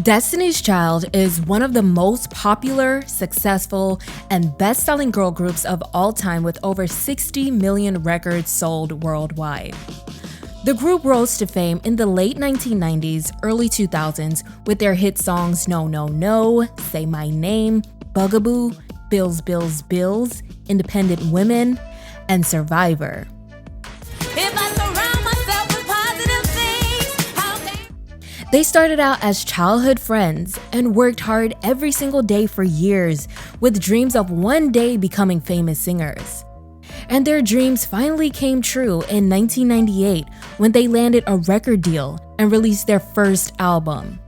Destiny's Child is one of the most popular, successful, and best-selling girl groups of all time with over 60 million records sold worldwide. The group rose to fame in the late 1990s, early 2000s with their hit songs No No No, Say My Name, Bugaboo, Bills Bills Bills, Independent Women, and Survivor. They started out as childhood friends and worked hard every single day for years, with dreams of one day becoming famous singers. And their dreams finally came true in 1998 when they landed a record deal and released their first album.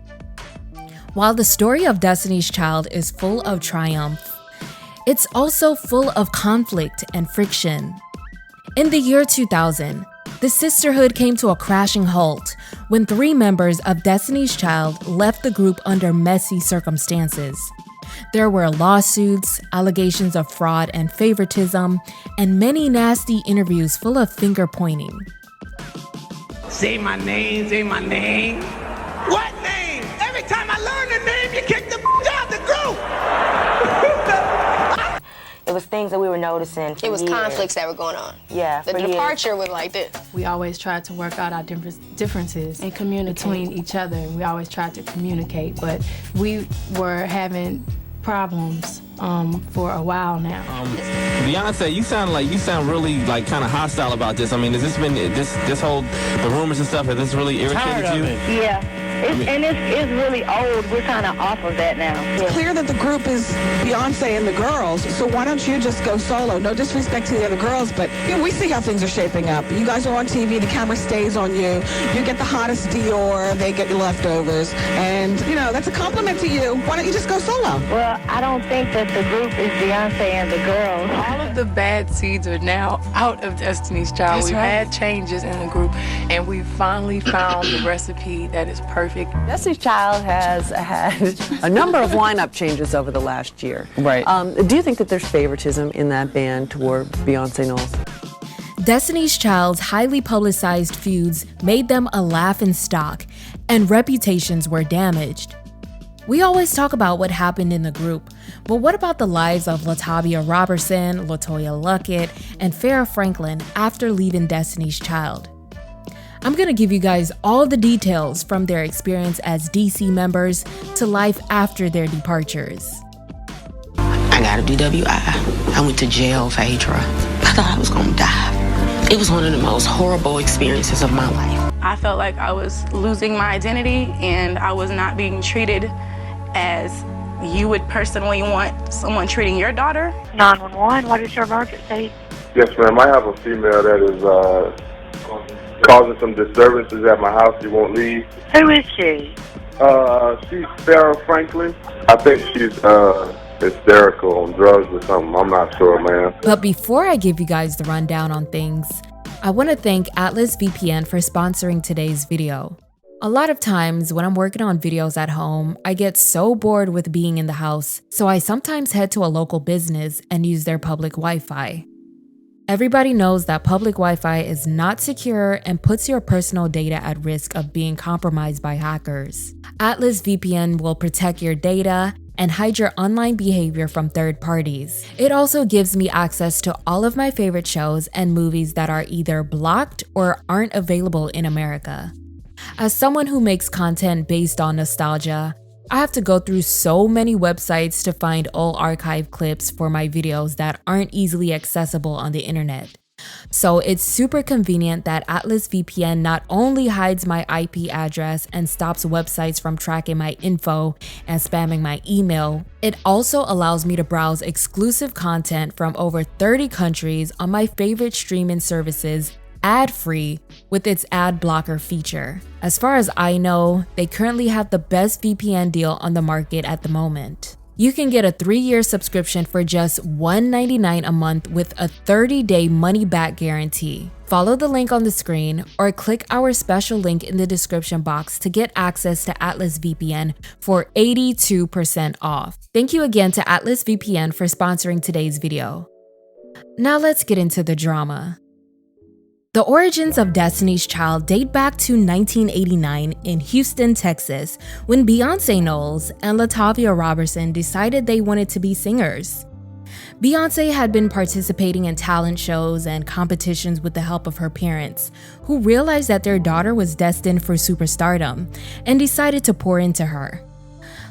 While the story of Destiny's Child is full of triumph, it's also full of conflict and friction. In the year 2000, the sisterhood came to a crashing halt when 3 members of Destiny's Child left the group under messy circumstances. There were lawsuits, allegations of fraud and favoritism, and many nasty interviews full of finger-pointing. Say my name, say my name. What name? Every time I learn the name, you kick the out the group. It was things that we were noticing for It was years. conflicts that were going on. Yeah, The for departure was like this. We always tried to work out our differences And communicate. between each other. We always tried to communicate, but we were having problems for a while now. Beyonce, you sound really like kind of hostile about this. I mean, has this been this whole the rumors and stuff? Has this really irritated you? Yeah, it's really old. We're kind of off of that now. It's clear that the group is Beyonce and the girls, so why don't you just go solo? No disrespect to the other girls, but we see how things are shaping up. You guys are on TV, the camera stays on you. You get the hottest Dior, they get your leftovers, and that's a compliment to you. Why don't you just go solo? Well, I don't think that the group is Beyonce and the girls. All of the bad seeds are now out of Destiny's Child. We've had changes in the group, and we finally found the recipe that is perfect. Destiny's Child has had a number of lineup changes over the last year. Right. Do you think that there's favoritism in that band toward Beyonce Knowles? Destiny's Child's highly publicized feuds made them a laughingstock, and reputations were damaged. We always talk about what happened in the group, but what about the lives of LaTavia Robertson, LaToya Luckett, and Farrah Franklin after leaving Destiny's Child? I'm gonna give you guys all the details from their experience as DC members to life after their departures. I got a DWI. I went to jail for HRA. I thought I was gonna die. It was one of the most horrible experiences of my life. I felt like I was losing my identity and I was not being treated as you would personally want someone treating your daughter. 911, what is your emergency? Yes, ma'am. I have a female that is causing some disturbances at my house. She won't leave. Who is she? She's Farrah Franklin. I think she's hysterical on drugs or something. I'm not sure, ma'am. But before I give you guys the rundown on things, I want to thank Atlas VPN for sponsoring today's video. A lot of times when I'm working on videos at home, I get so bored with being in the house, so I sometimes head to a local business and use their public Wi-Fi. Everybody knows that public Wi-Fi is not secure and puts your personal data at risk of being compromised by hackers. Atlas VPN will protect your data and hide your online behavior from third parties. It also gives me access to all of my favorite shows and movies that are either blocked or aren't available in America. As someone who makes content based on nostalgia, I have to go through so many websites to find old archive clips for my videos that aren't easily accessible on the internet. So it's super convenient that Atlas VPN not only hides my IP address and stops websites from tracking my info and spamming my email, it also allows me to browse exclusive content from over 30 countries on my favorite streaming services ad-free with its ad blocker feature. As far as I know, they currently have the best VPN deal on the market at the moment. You can get a 3-year subscription for just $1.99 a month with a 30-day money-back guarantee. Follow the link on the screen or click our special link in the description box to get access to Atlas VPN for 82% off. Thank you again to Atlas VPN for sponsoring today's video. Now let's get into the drama. The origins of Destiny's Child date back to 1989 in Houston, Texas, when Beyonce Knowles and Latavia Robertson decided they wanted to be singers. Beyonce had been participating in talent shows and competitions with the help of her parents, who realized that their daughter was destined for superstardom and decided to pour into her.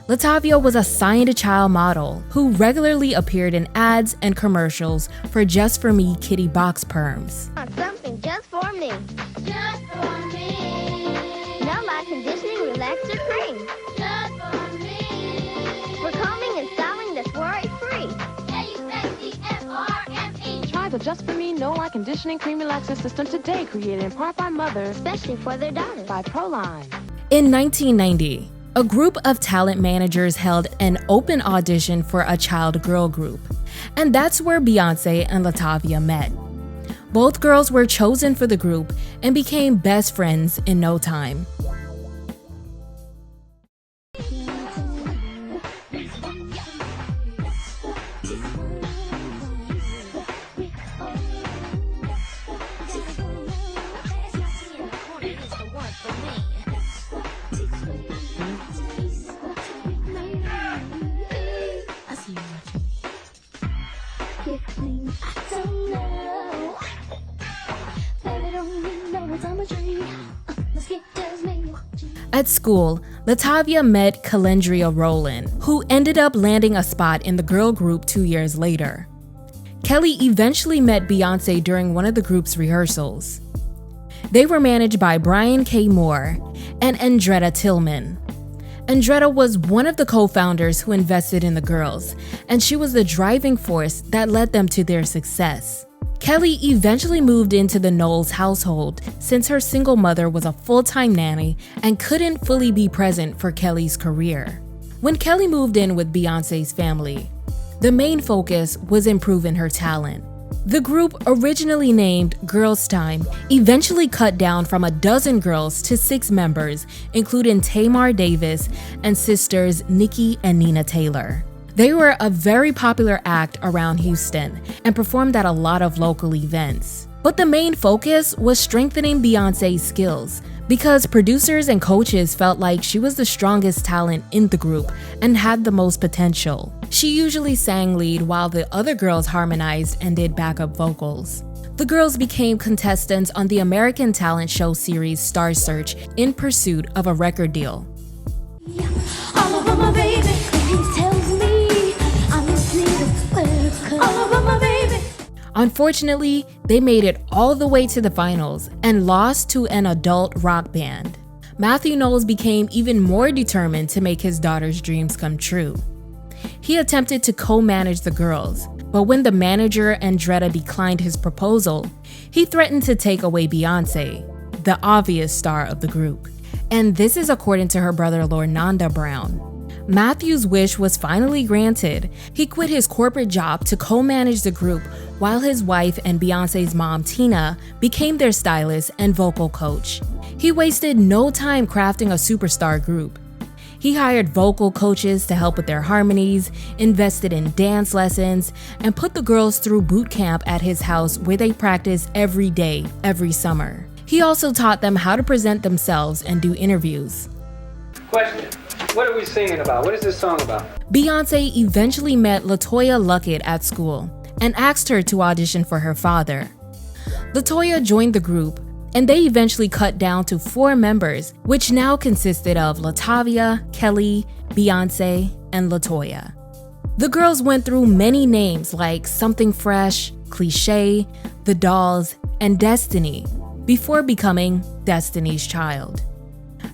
Latavia was a signed-to-child model who regularly appeared in ads and commercials for Just For Me kitty box perms. Something just for me. Just for me. No my conditioning relaxer cream. Just for me. For combing and styling that's worry-free. F-R-M-E. Try the Just For Me No Lie Conditioning Cream Relaxer System today, created in part by mothers, especially for their daughters. By Proline. In 1990, a group of talent managers held an open audition for a child girl group, and that's where Beyonce and Latavia met. Both girls were chosen for the group and became best friends in no time. At school, Latavia met Calendria Rowland, who ended up landing a spot in the girl group 2 years later. Kelly eventually met Beyonce during one of the group's rehearsals. They were managed by Brian K. Moore and Andretta Tillman. Andretta was one of the co-founders who invested in the girls, and she was the driving force that led them to their success. Kelly eventually moved into the Knowles household since her single mother was a full-time nanny and couldn't fully be present for Kelly's career. When Kelly moved in with Beyonce's family, the main focus was improving her talent. The group, originally named Girls Time, eventually cut down from a dozen girls to 6 members, including Tamar Davis and sisters Nikki and Nina Taylor. They were a very popular act around Houston and performed at a lot of local events. But the main focus was strengthening Beyonce's skills because producers and coaches felt like she was the strongest talent in the group and had the most potential. She usually sang lead while the other girls harmonized and did backup vocals. The girls became contestants on the American talent show series Star Search in pursuit of a record deal. All over my baby, he tells me I'm his little all over my baby. Unfortunately, they made it all the way to the finals and lost to an adult rock band. Matthew Knowles became even more determined to make his daughter's dreams come true. He attempted to co-manage the girls, but when the manager Andretta declined his proposal, he threatened to take away Beyonce, the obvious star of the group. And this is according to her brother-in-law Nanda Brown. Matthew's wish was finally granted. He quit his corporate job to co-manage the group while his wife and Beyonce's mom, Tina, became their stylist and vocal coach. He wasted no time crafting a superstar group. He hired vocal coaches to help with their harmonies, invested in dance lessons, and put the girls through boot camp at his house where they practiced every day, every summer. He also taught them how to present themselves and do interviews. Question, what are we singing about? What is this song about? Beyonce eventually met LaToya Luckett at school and asked her to audition for her father. LaToya joined the group, and they eventually cut down to 4 members, which now consisted of Latavia, Kelly, Beyonce, and LaToya. The girls went through many names like Something Fresh, Cliche, The Dolls, and Destiny before becoming Destiny's Child.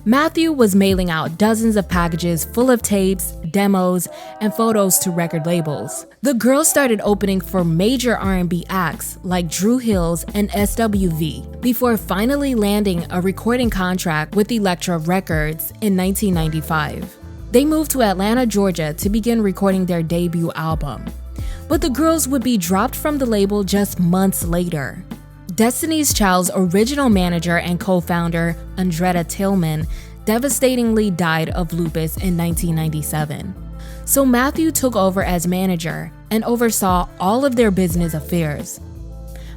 Matthew was mailing out dozens of packages full of tapes, demos, and photos to record labels. The girls started opening for major R&B acts like Drew Hills and SWV before finally landing a recording contract with Elektra Records in 1995. They moved to Atlanta, Georgia to begin recording their debut album. But the girls would be dropped from the label just months later. Destiny's Child's original manager and co-founder, Andretta Tillman, devastatingly died of lupus in 1997. So Matthew took over as manager and oversaw all of their business affairs.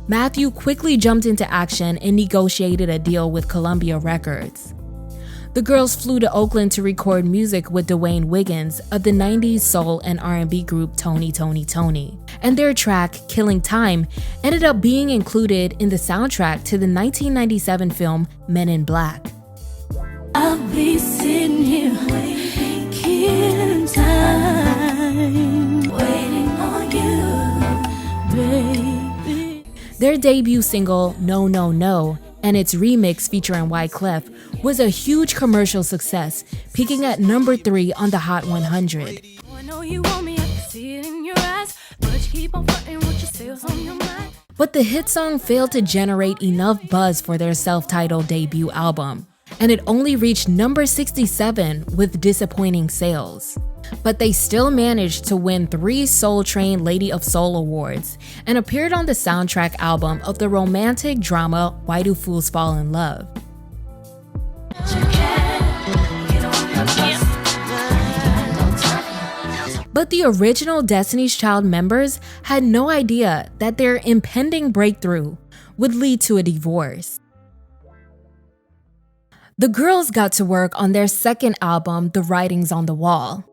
Matthew quickly jumped into action and negotiated a deal with Columbia Records. The girls flew to Oakland to record music with Dwayne Wiggins of the 90s soul and R&B group Tony, and their track, Killing Time, ended up being included in the soundtrack to the 1997 film Men in Black. I'll be sitting here killing time, waiting on you, baby. Their debut single, No No No, and its remix featuring Wyclef was a huge commercial success, peaking at number 3 on the Hot 100. But the hit song failed to generate enough buzz for their self-titled debut album, and it only reached number 67 with disappointing sales. But they still managed to win 3 Soul Train Lady of Soul awards and appeared on the soundtrack album of the romantic drama Why Do Fools Fall in Love. But the original Destiny's Child members had no idea that their impending breakthrough would lead to a divorce. The girls got to work on their second album, The Writings on the Wall.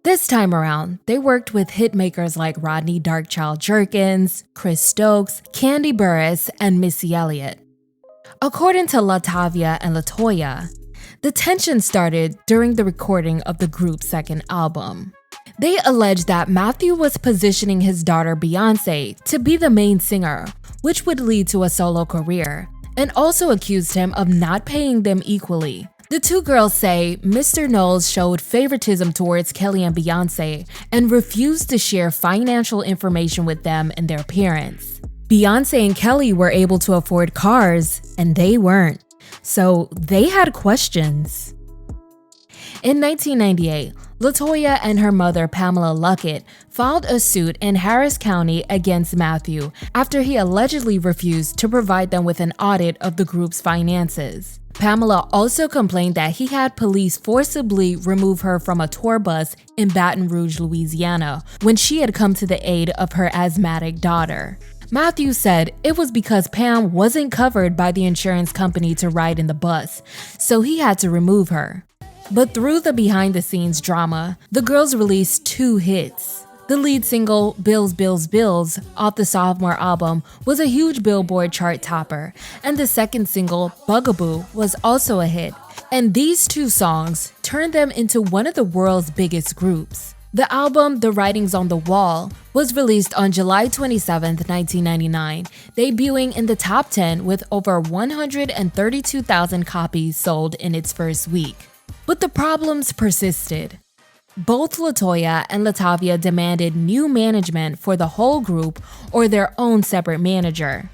This time around, they worked with hitmakers like Rodney Darkchild Jerkins, Chris Stokes, Candy Burris, and Missy Elliott. According to LaTavia and LaToya, the tension started during the recording of the group's second album. They alleged that Matthew was positioning his daughter Beyonce to be the main singer, which would lead to a solo career, and also accused him of not paying them equally. The two girls say Mr. Knowles showed favoritism towards Kelly and Beyonce and refused to share financial information with them and their parents. Beyonce and Kelly were able to afford cars, and they weren't, so they had questions. In 1998, LaToya and her mother, Pamela Luckett, filed a suit in Harris County against Matthew after he allegedly refused to provide them with an audit of the group's finances. Pamela also complained that he had police forcibly remove her from a tour bus in Baton Rouge, Louisiana, when she had come to the aid of her asthmatic daughter. Matthew said it was because Pam wasn't covered by the insurance company to ride in the bus, so he had to remove her. But through the behind-the-scenes drama, the girls released 2 hits. The lead single, Bills, Bills, Bills, off the sophomore album was a huge Billboard chart topper, and the second single, Bugaboo, was also a hit. And these 2 songs turned them into one of the world's biggest groups. The album, The Writings on the Wall, was released on July 27, 1999, debuting in the top 10 with over 132,000 copies sold in its first week. But the problems persisted. Both LaToya and LaTavia demanded new management for the whole group or their own separate manager.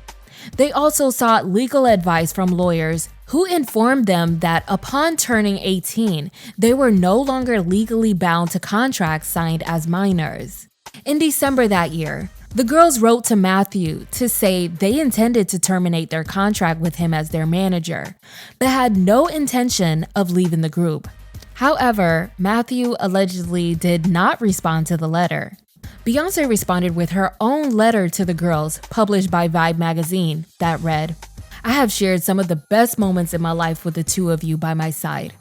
They also sought legal advice from lawyers who informed them that upon turning 18, they were no longer legally bound to contracts signed as minors. In December that year, the girls wrote to Matthew to say they intended to terminate their contract with him as their manager, but had no intention of leaving the group. However, Matthew allegedly did not respond to the letter. Beyonce responded with her own letter to the girls, published by Vibe magazine, that read, "I have shared some of the best moments in my life with the 2 of you by my side.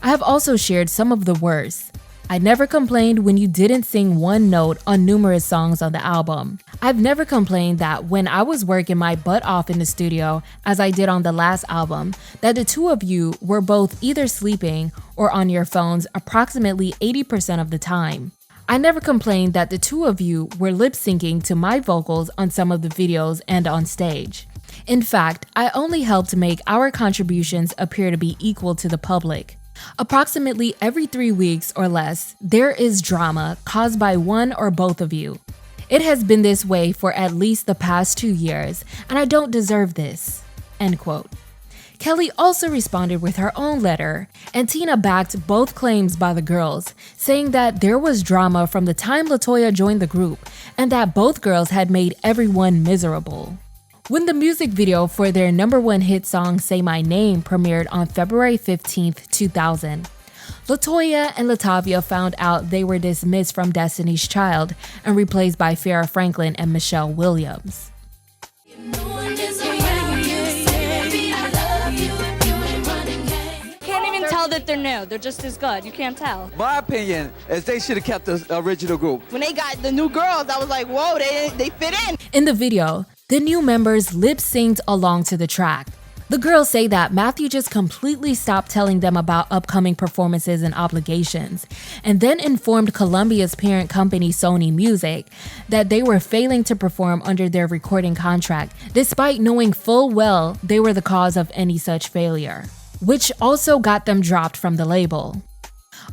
I have also shared some of the worst. I never complained when you didn't sing one note on numerous songs on the album. I've never complained that when I was working my butt off in the studio, as I did on the last album, that the 2 of you were both either sleeping or on your phones approximately 80% of the time. I never complained that the 2 of you were lip syncing to my vocals on some of the videos and on stage. In fact, I only helped make our contributions appear to be equal to the public. Approximately every 3 weeks or less, there is drama caused by one or both of you. It has been this way for at least the past 2 years, and I don't deserve this." End quote. Kelly also responded with her own letter, and Tina backed both claims by the girls, saying that there was drama from the time LaToya joined the group, and that both girls had made everyone miserable. When the music video for their #1 hit song Say My Name premiered on February 15, 2000, LaToya and LaTavia found out they were dismissed from Destiny's Child and replaced by Farrah Franklin and Michelle Williams. You know tell that they're new. They're just as good. You can't tell. My opinion is they should have kept the original group. When they got the new girls, I was like, whoa, they fit in. In the video, the new members lip-synced along to the track. The girls say that Matthew just completely stopped telling them about upcoming performances and obligations, and then informed Columbia's parent company Sony Music that they were failing to perform under their recording contract, despite knowing full well they were the cause of any such failure, which also got them dropped from the label.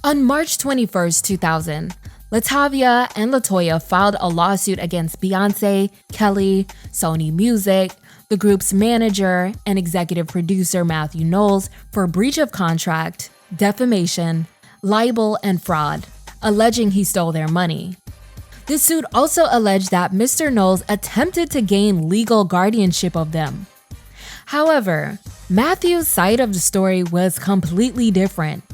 On March 21st, 2000, Latavia and LaToya filed a lawsuit against Beyonce, Kelly, Sony Music, the group's manager and executive producer Matthew Knowles for breach of contract, defamation, libel, and fraud, alleging he stole their money. The suit also alleged that Mr. Knowles attempted to gain legal guardianship of them. However, Matthew's side of the story was completely different.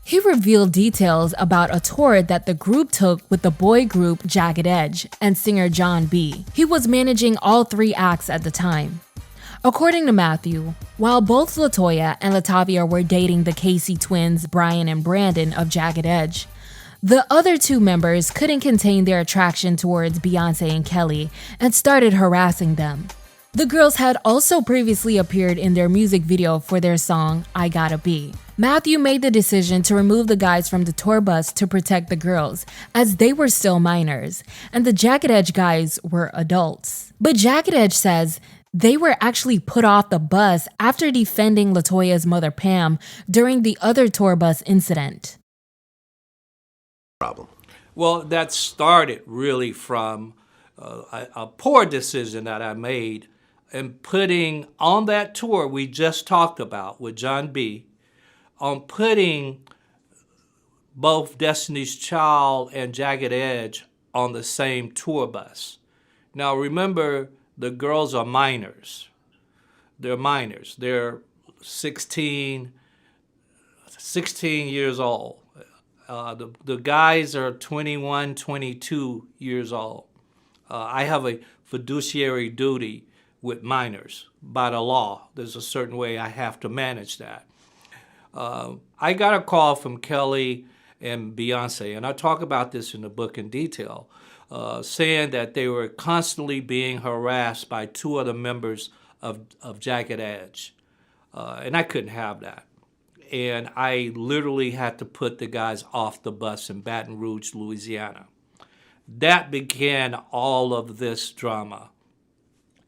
He revealed details about a tour that the group took with the boy group Jagged Edge and singer John B. He was managing all 3 acts at the time. According to Matthew, while both LaToya and Latavia were dating the Casey twins Brian and Brandon of Jagged Edge, the other 2 members couldn't contain their attraction towards Beyonce and Kelly and started harassing them. The girls had also previously appeared in their music video for their song, I Gotta Be. Matthew made the decision to remove the guys from the tour bus to protect the girls, as they were still minors, and the Jagged Edge guys were adults. But Jagged Edge says they were actually put off the bus after defending LaToya's mother Pam during the other tour bus incident. Well, that started really from a poor decision that I made in putting on that tour we just talked about with John B, on putting both Destiny's Child and Jagged Edge on the same tour bus. Now remember, the girls are minors. They're minors. They're 16 years old. The guys are 21, 22 years old. I have a fiduciary duty with minors by the law. There's a certain way I have to manage that. I got a call from Kelly and Beyonce, and I talk about this in the book in detail, saying that they were constantly being harassed by 2 other members of Jagged Edge. And I couldn't have that. And I literally had to put the guys off the bus in Baton Rouge, Louisiana. That began all of this drama.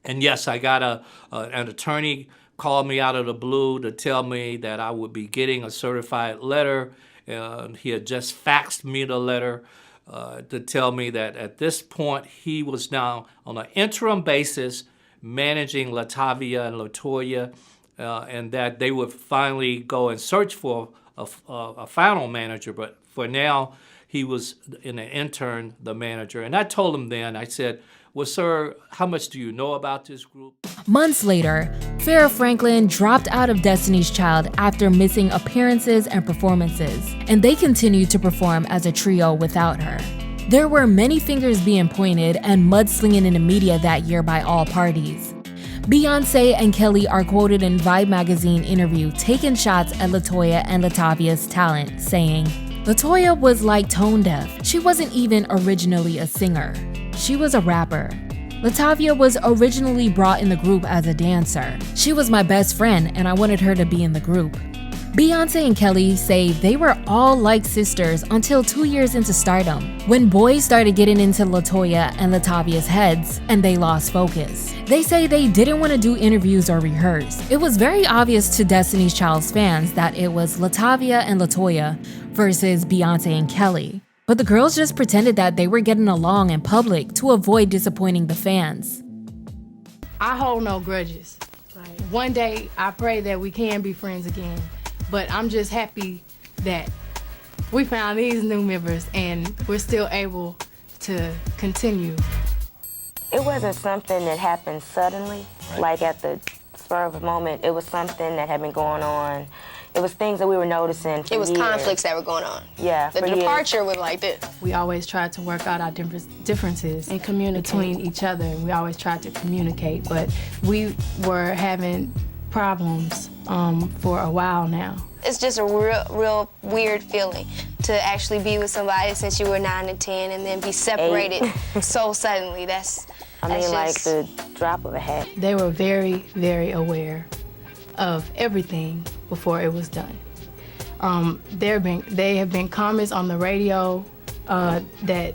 And yes, I got an attorney called me out of the blue to tell me that I would be getting a certified letter. He had just faxed me the letter to tell me that at this point he was now on an interim basis managing Latavia and LaToya, and that they would finally go and search for a final manager. But for now, he was in an intern, the manager. And I told him then, I said, well, sir, how much do you know about this group? Months later, Farrah Franklin dropped out of Destiny's Child after missing appearances and performances, and they continued to perform as a trio without her. There were many fingers being pointed and mudslinging in the media that year by all parties. Beyonce and Kelly are quoted in Vibe magazine interview taking shots at LaToya and Latavia's talent, saying, LaToya was like tone deaf. She wasn't even originally a singer. She was a rapper. Latavia was originally brought in the group as a dancer. She was my best friend and I wanted her to be in the group. Beyonce and Kelly say they were all like sisters until 2 years into stardom, when boys started getting into LaToya and Latavia's heads and they lost focus. They say they didn't want to do interviews or rehearse. It was very obvious to Destiny's Child's fans that it was Latavia and LaToya versus Beyonce and Kelly. But the girls just pretended that they were getting along in public to avoid disappointing the fans. I hold no grudges. One day, I pray that we can be friends again. But I'm just happy that we found these new members and we're still able to continue. It wasn't something that happened suddenly, like at the spur of a moment. It was something that had been going on. It was things that we were noticing for It was years. conflicts that were going on. Yeah, The for departure years. was like this. We always tried to work out our differences And communicate. between each other. We always tried to communicate, but we were having problems for a while now. It's just a real weird feeling to actually be with somebody since you were 9 and 10 and then be separated so suddenly. I mean, like the drop of a hat. They were very, very aware of everything before it was done. There have been comments on the radio that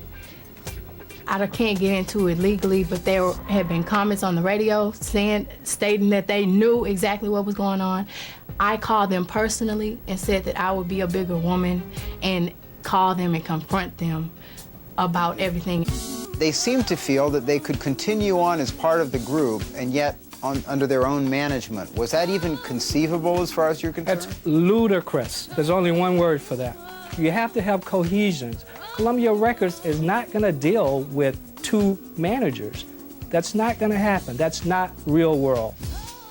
I can't get into it legally, but there have been comments on the radio stating that they knew exactly what was going on. I called them personally and said that I would be a bigger woman and call them and confront them about everything. They seemed to feel that they could continue on as part of the group and yet under their own management. Was that even conceivable as far as you're concerned? That's ludicrous. There's only one word for that. You have to have cohesion. Columbia Records is not going to deal with 2 managers. That's not going to happen. That's not real world.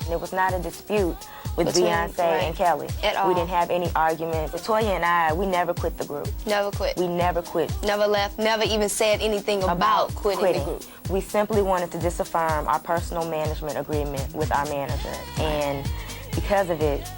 There was not a dispute with Beyonce and Kelly. At all. We didn't have any arguments. Latoya and I, we never quit the group. Never quit. We never quit. Never left, never even said anything about quitting the group. We simply wanted to disaffirm our personal management agreement with our manager. And because of it,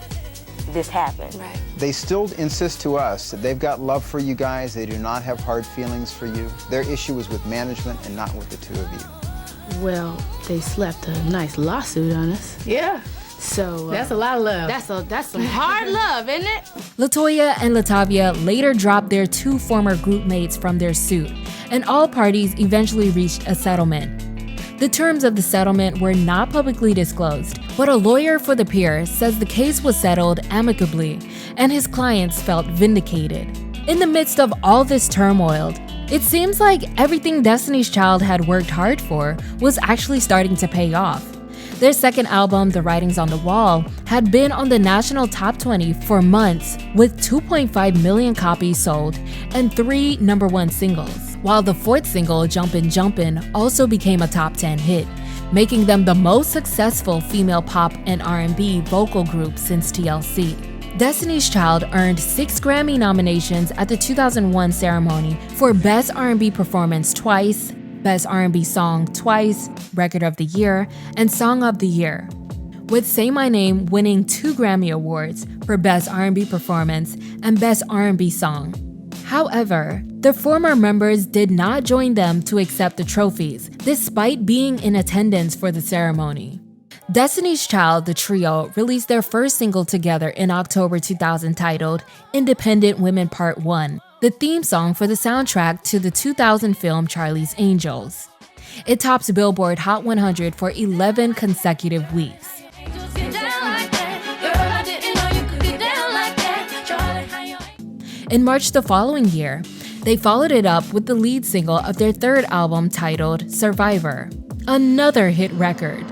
this happened. Right. They still insist to us that they've got love for you guys. They do not have hard feelings for you. Their issue is with management and not with the 2 of you. Well, they slapped a nice lawsuit on us. Yeah. So that's a lot of love. That's some hard love, isn't it? Latoya and Latavia later dropped their 2 former group mates from their suit, and all parties eventually reached a settlement. The terms of the settlement were not publicly disclosed, but a lawyer for the pair says the case was settled amicably, and his clients felt vindicated. In the midst of all this turmoil, it seems like everything Destiny's Child had worked hard for was actually starting to pay off. Their second album, The Writings on the Wall, had been on the national top 20 for months with 2.5 million copies sold and 3 #1 singles, while the 4th single, Jumpin' Jumpin', also became a top 10 hit, making them the most successful female pop and R&B vocal group since TLC. Destiny's Child earned 6 Grammy nominations at the 2001 ceremony for Best R&B Performance twice, Best R&B Song twice, Record of the Year, and Song of the Year, with Say My Name winning 2 Grammy Awards for Best R&B Performance and Best R&B Song. However, the former members did not join them to accept the trophies, despite being in attendance for the ceremony. Destiny's Child, the trio, released their first single together in October 2000 titled Independent Women Part 1, the theme song for the soundtrack to the 2000 film Charlie's Angels. It tops Billboard Hot 100 for 11 consecutive weeks. In March the following year, they followed it up with the lead single of their 3rd album titled Survivor, another hit record.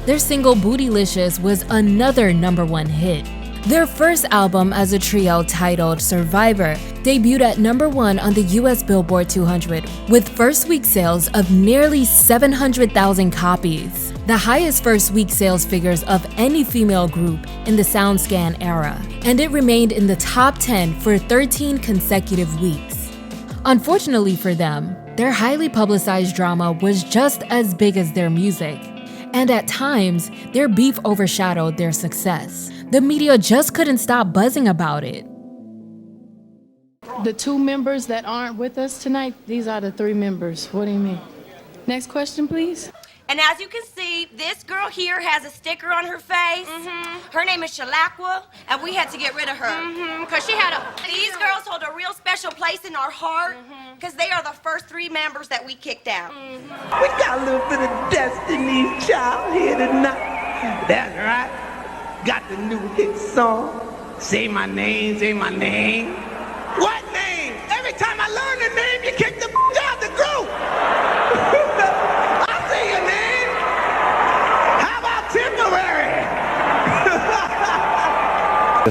Their single Bootylicious was another #1 hit. Their first album as a trio titled Survivor debuted at #1 on the US Billboard 200 with first week sales of nearly 700,000 copies, the highest first week sales figures of any female group in the SoundScan era, and it remained in the top 10 for 13 consecutive weeks. Unfortunately for them, their highly publicized drama was just as big as their music, and at times, their beef overshadowed their success. The media just couldn't stop buzzing about it. The 2 members that aren't with us tonight, these are the 3 members. What do you mean? Next question, please. And as you can see, this girl here has a sticker on her face. Her name is Shalakwa, and we had to get rid of her. Because she had these girls hold a real special place in our heart, because they are the first 3 members that we kicked out. We got a little bit of Destiny's Child here tonight. That's right. Got the new hit song, Say My Name, Say My Name. What name? Every time I learn the name, you kick the out the group. I say your name. How about temporary?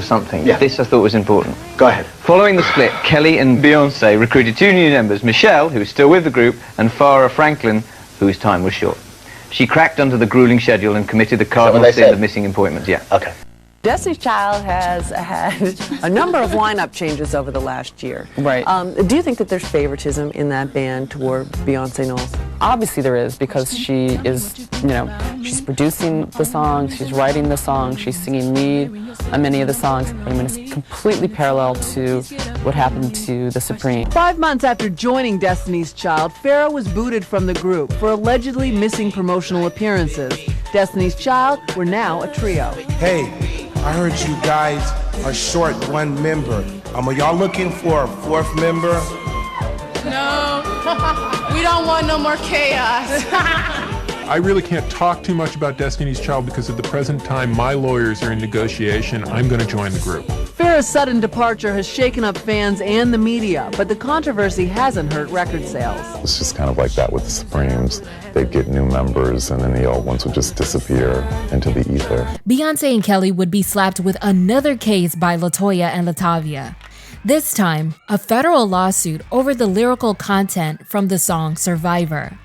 Something. Yeah. This I thought was important. Go ahead. Following the split, Kelly and Beyonce recruited 2 new members, Michelle, who is still with the group, and Farrah Franklin, whose time was short. She cracked under the grueling schedule and committed the cardinal sin of missing appointments. Yeah. Okay. Destiny's Child has had a number of lineup changes over the last year. Right. Do you think that there's favoritism in that band toward Beyonce Knowles? Obviously there is, because she is, you know, she's producing the songs, she's writing the songs, she's singing lead on many of the songs. I mean, it's completely parallel to what happened to the Supreme. 5 months after joining Destiny's Child, Farrah was booted from the group for allegedly missing promotional appearances. Destiny's Child were now a trio. Hey, I heard you guys are short one member. Are y'all looking for a fourth member? No, we don't want no more chaos. I really can't talk too much about Destiny's Child because at the present time my lawyers are in negotiation. I'm going to join the group. Farrah's sudden departure has shaken up fans and the media, but the controversy hasn't hurt record sales. It's just kind of like that with the Supremes. They'd get new members and then the old ones would just disappear into the ether. Beyonce and Kelly would be slapped with another case by LaToya and Latavia. This time, a federal lawsuit over the lyrical content from the song Survivor.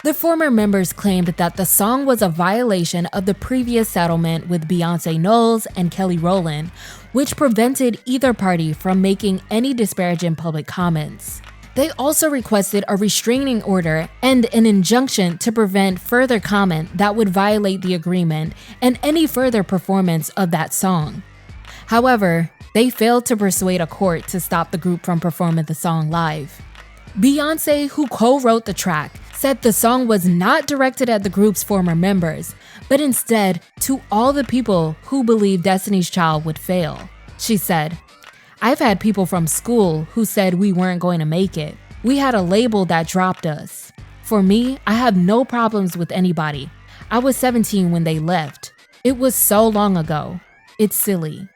The former members claimed that the song was a violation of the previous settlement with Beyonce Knowles and Kelly Rowland, which prevented either party from making any disparaging public comments. They also requested a restraining order and an injunction to prevent further comment that would violate the agreement and any further performance of that song. However, they failed to persuade a court to stop the group from performing the song live. Beyonce, who co-wrote the track, said the song was not directed at the group's former members, but instead to all the people who believed Destiny's Child would fail. She said, "I've had people from school who said we weren't going to make it. We had a label that dropped us. For me, I have no problems with anybody. I was 17 when they left. It was so long ago. It's silly."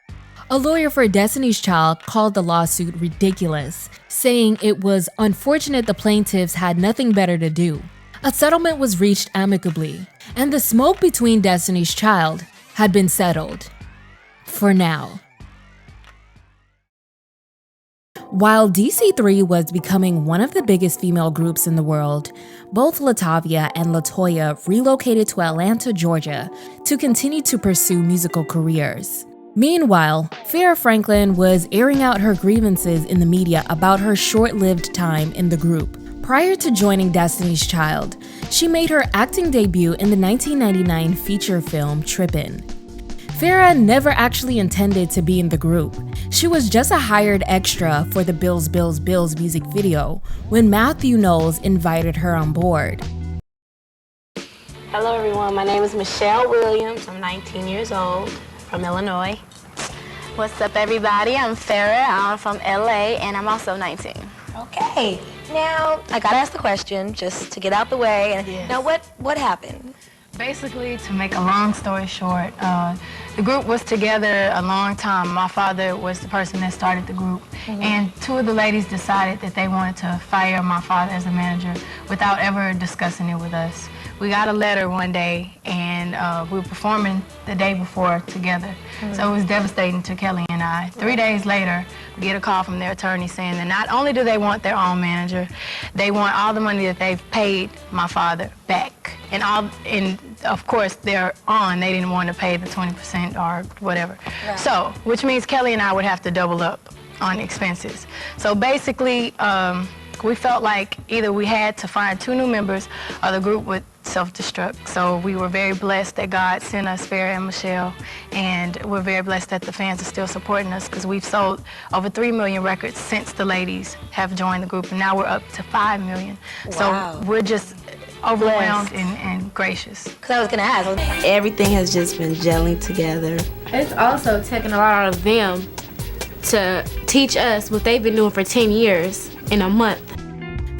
A lawyer for Destiny's Child called the lawsuit ridiculous, saying it was unfortunate the plaintiffs had nothing better to do. A settlement was reached amicably, and the smoke between Destiny's Child had been settled. For now. While DC3 was becoming one of the biggest female groups in the world, both Latavia and LaToya relocated to Atlanta, Georgia to continue to pursue musical careers. Meanwhile, Farrah Franklin was airing out her grievances in the media about her short-lived time in the group. Prior to joining Destiny's Child, she made her acting debut in the 1999 feature film Trippin'. Farrah never actually intended to be in the group. She was just a hired extra for the Bills, Bills, Bills music video when Matthew Knowles invited her on board. Hello everyone, my name is Michelle Williams. I'm 19 years old, from Illinois. What's up everybody, I'm Farrah, I'm from LA, and I'm also 19. Okay, now I gotta ask the question just to get out the way. Yes. Now what happened? Basically, to make a long story short, the group was together a long time. My father was the person that started the group, and two of the ladies decided that they wanted to fire my father as a manager without ever discussing it with us. We got a letter one day, and we were performing the day before together. So it was devastating to Kelly and I. 3 days later, we get a call from their attorney saying that not only do they want their own manager, they want all the money that they've paid my father back. And of course, they didn't want to pay the 20% or whatever. Right. So, which means Kelly and I would have to double up on expenses. So basically, we felt like either we had to find 2 new members or the group would self-destruct. So we were very blessed that God sent us Farrah and Michelle, and we're very blessed that the fans are still supporting us because we've sold over 3 million records since the ladies have joined the group, and now we're up to 5 million. Wow. So we're just overwhelmed and gracious. Because I was going to ask, everything has just been gelling together. It's also taken a lot out of them to teach us what they've been doing for 10 years in a month.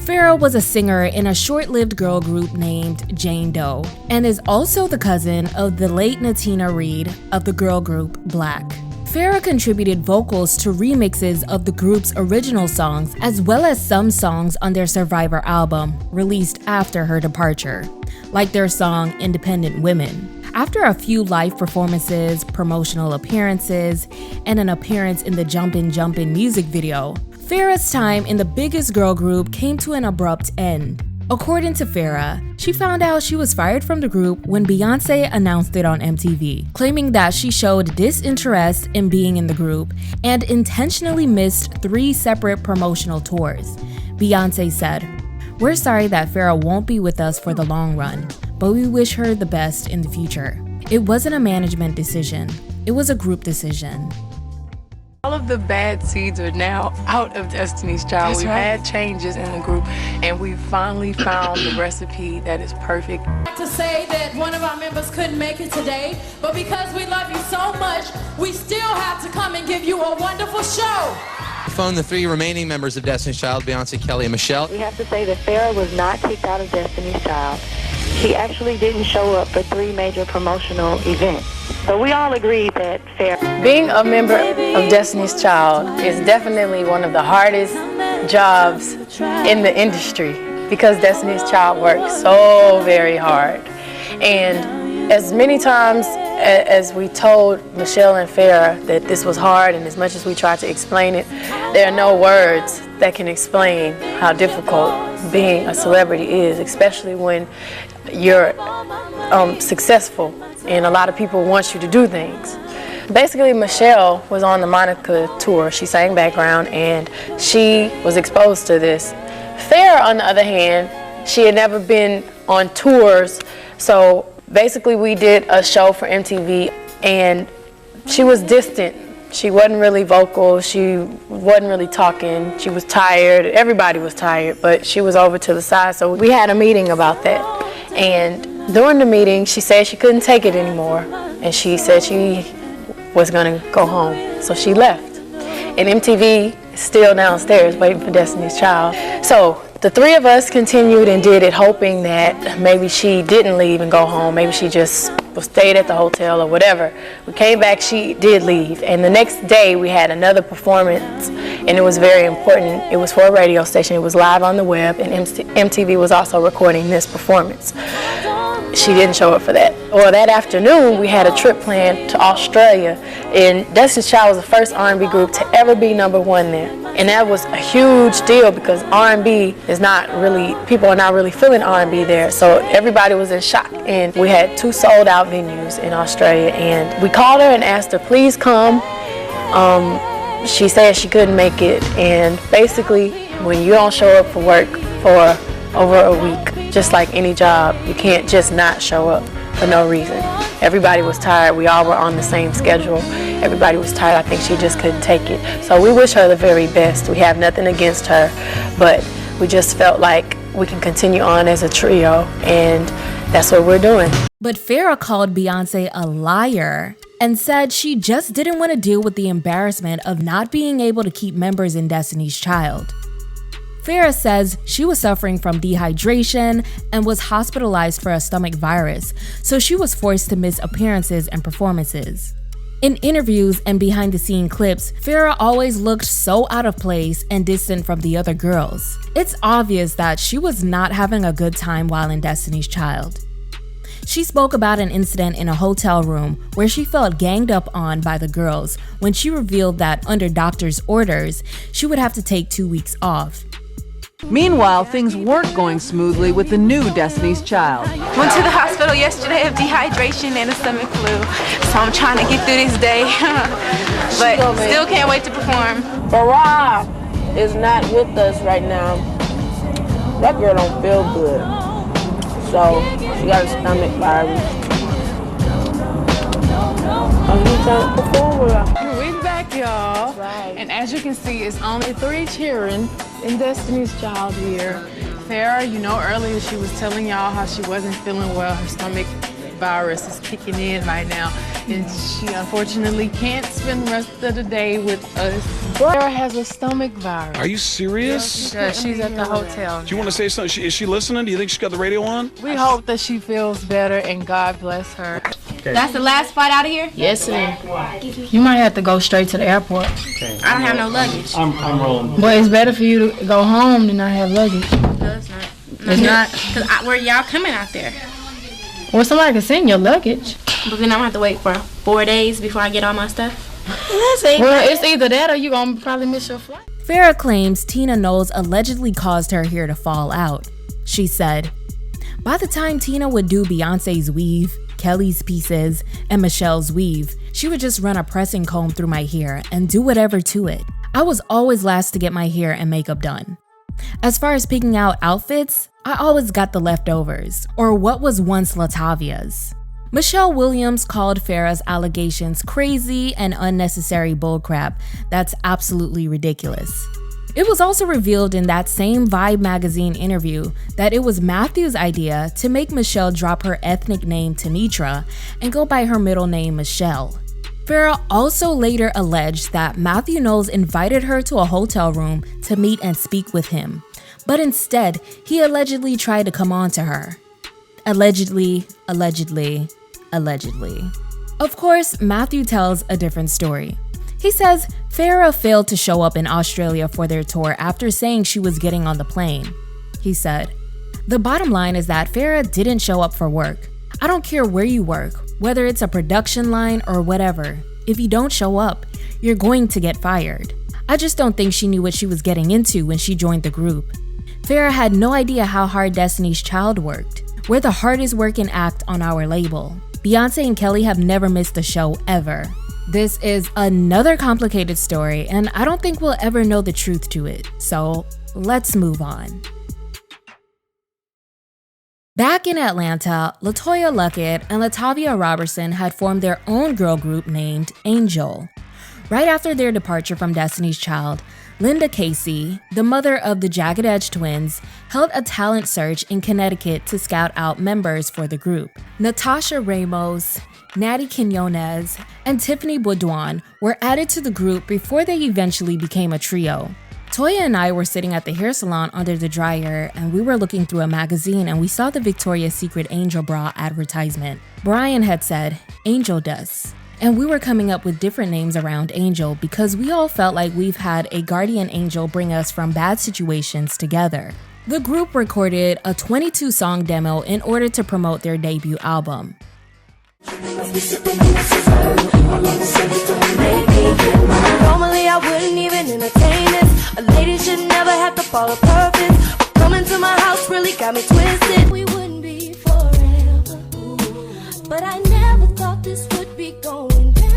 Farrah was a singer in a short-lived girl group named Jane Doe, and is also the cousin of the late Natina Reed of the girl group Black. Farrah contributed vocals to remixes of the group's original songs, as well as some songs on their Survivor album, released after her departure, like their song Independent Women. After a few live performances, promotional appearances, and an appearance in the Jumpin' Jumpin' music video, Farrah's time in the biggest girl group came to an abrupt end. According to Farrah, she found out she was fired from the group when Beyoncé announced it on MTV, claiming that she showed disinterest in being in the group and intentionally missed 3 separate promotional tours. Beyoncé said, "We're sorry that Farrah won't be with us for the long run, but we wish her the best in the future. It wasn't a management decision, it was a group decision." All of the bad seeds are now out of Destiny's Child. We've had changes in the group, and we finally found the recipe that is perfect. I'd like to say that one of our members couldn't make it today, but because we love you so much, we still have to come and give you a wonderful show. Phone the 3 remaining members of Destiny's Child, Beyonce, Kelly, and Michelle. We have to say that Farrah was not kicked out of Destiny's Child. She actually didn't show up for 3 major promotional events. So we all agree that Farrah... Being a member of Destiny's Child is definitely one of the hardest jobs in the industry because Destiny's Child works so very hard. And as many times as we told Michelle and Farrah that this was hard, and as much as we tried to explain it, there are no words that can explain how difficult being a celebrity is, especially when you're successful and a lot of people want you to do things. Basically, Michelle was on the Monica tour. She sang background and she was exposed to this. Farrah, on the other hand, she had never been on tours, so basically we did a show for MTV and she was distant. She wasn't really vocal, she wasn't really talking, she was tired, everybody was tired, but she was over to the side, so we had a meeting about that. And during the meeting, she said she couldn't take it anymore, and she said she was gonna go home, so she left. And MTV is still downstairs waiting for Destiny's Child. So the 3 of us continued and did it, hoping that maybe she didn't leave and go home, maybe she just stayed at the hotel or whatever. We came back, she did leave, and the next day we had another performance, and it was very important. It was for a radio station, it was live on the web, and MTV was also recording this performance. She didn't show up for that. Well, that afternoon we had a trip planned to Australia, and Destiny's Child was the first R&B group to ever be #1 there. And that was a huge deal because R&B is not really, people are not really feeling R&B there. So everybody was in shock. And we had 2 sold out venues in Australia. And we called her and asked her, please come. She said she couldn't make it. And basically, when you don't show up for work for over a week, just like any job, you can't just not show up for no reason. Everybody was tired. We all were on the same schedule. Everybody was tired. I think she just couldn't take it. So we wish her the very best. We have nothing against her, but we just felt like we can continue on as a trio, and that's what we're doing. But Farrah called Beyoncé a liar and said she just didn't want to deal with the embarrassment of not being able to keep members in Destiny's Child. Farrah says she was suffering from dehydration and was hospitalized for a stomach virus, so she was forced to miss appearances and performances. In interviews and behind-the-scene clips, Farrah always looked so out of place and distant from the other girls. It's obvious that she was not having a good time while in Destiny's Child. She spoke about an incident in a hotel room where she felt ganged up on by the girls when she revealed that under doctor's orders, she would have to take 2 weeks off. Meanwhile, things weren't going smoothly with the new Destiny's Child. Went to the hospital yesterday of dehydration and a stomach flu, so I'm trying to get through this day, but still can't wait to perform. Farrah is not with us right now. That girl don't feel good, so she got a stomach virus. I'm just trying to perform with her. We're back, y'all. Right. And as you can see, it's only 3 cheering in Destiny's Child here. Farrah, you know, earlier she was telling y'all how she wasn't feeling well. Her stomach virus is kicking in right now, and she unfortunately can't spend the rest of the day with us. Farrah has a stomach virus. Are you serious? Yeah, she's at the hotel. Do you want to say something? Is she listening? Do you think she's got the radio on? We hope that she feels better, and God bless her. Okay. That's the last flight out of here? Yes, sir. You might have to go straight to the airport. Okay. I don't have no luggage. I'm rolling. But it's better for you to go home than not have luggage. No, it's not. It's not? Because where y'all coming out there? Well, somebody can send your luggage. But then I'm gonna have to wait for 4 days before I get all my stuff. Well, it's either that or you gonna probably miss your flight. Farrah claims Tina Knowles allegedly caused her hair to fall out. She said, "By the time Tina would do Beyonce's weave, Kelly's pieces, and Michelle's weave, she would just run a pressing comb through my hair and do whatever to it. I was always last to get my hair and makeup done. As far as picking out outfits, I always got the leftovers, or what was once Latavia's." Michelle Williams called Farrah's allegations crazy and unnecessary bullcrap that's absolutely ridiculous. It was also revealed in that same Vibe magazine interview that it was Matthew's idea to make Michelle drop her ethnic name Tanitra and go by her middle name Michelle. Farrah also later alleged that Matthew Knowles invited her to a hotel room to meet and speak with him, but instead, he allegedly tried to come on to her. Allegedly. Of course, Matthew tells a different story. He says Farrah failed to show up in Australia for their tour after saying she was getting on the plane. He said, "The bottom line is that Farrah didn't show up for work. I don't care where you work, whether it's a production line or whatever. If you don't show up, you're going to get fired. I just don't think she knew what she was getting into when she joined the group. Farrah had no idea how hard Destiny's Child worked. We're the hardest working act on our label. Beyonce and Kelly have never missed a show ever." This is another complicated story, and I don't think we'll ever know the truth to it, so let's move on. Back in Atlanta, LaToya Luckett and Latavia Robertson had formed their own girl group named Angel. Right after their departure from Destiny's Child, Linda Casey, the mother of the Jagged Edge twins, held a talent search in Connecticut to scout out members for the group. Natasha Ramos, Natty Quinones, and Tiffany Baudouin were added to the group before they eventually became a trio. Toya and I were sitting at the hair salon under the dryer, and we were looking through a magazine and we saw the Victoria's Secret Angel Bra advertisement. Brian had said, "Angel Dust." And we were coming up with different names around Angel because we all felt like we've had a guardian angel bring us from bad situations together. The group recorded a 22-song demo in order to promote their debut album. Normally I wouldn't even entertain this. A lady should never have to follow purpose. Coming to my house really got me twisted. We wouldn't be forever, but I never thought this would be going down.